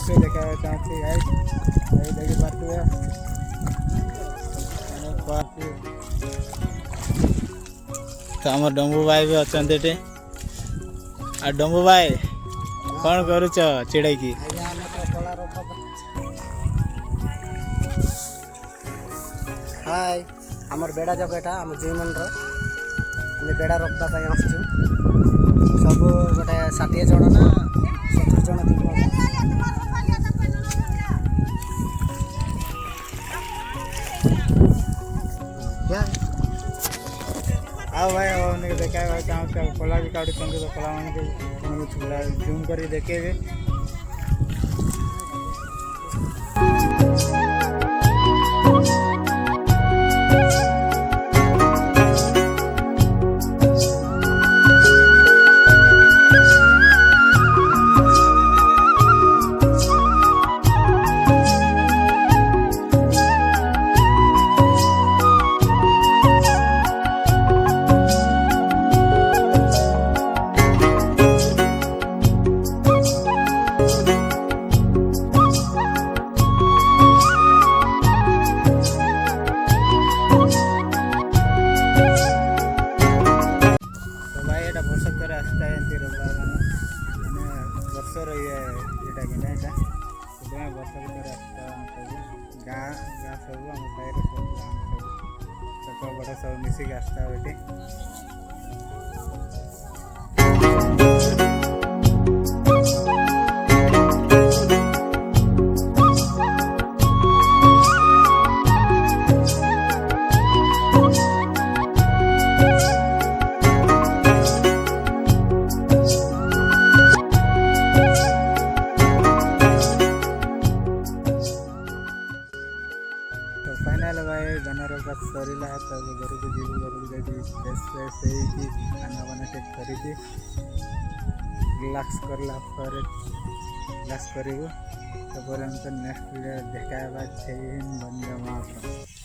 दृश्य देखा चाहूँगी गाइस ये देखी पार्थिवे तो आम डम्बू भाई भी अच्छा आ डम्बू भाई कौन करुच चिड़ै की हाय आमर बेड़ा जब एटा आम जीवन बेड़ा रखा आसचु सब गोटे 60 जन ना 70 जन थी आओ भाई उन्हें देखा चाहूँ कला भी काटुं तो कला मान जूम कर देखेबे वर्षर येटा कि ना यहाँ वर्ष रास्ता गाँ गाँ सब आम साइड सब सब बड़ा सब मिसिक आसता ये फाइनाल भाई गाना रोका सरला तब घर को जीव घर को जाकि फ्रेश फ्रेश होगी खाना बना टेक करी रिलैक्स करला पर रिलैक्स करू तो नेक्स्ट वीडियो देखा जय हिंद वंदे मातरम।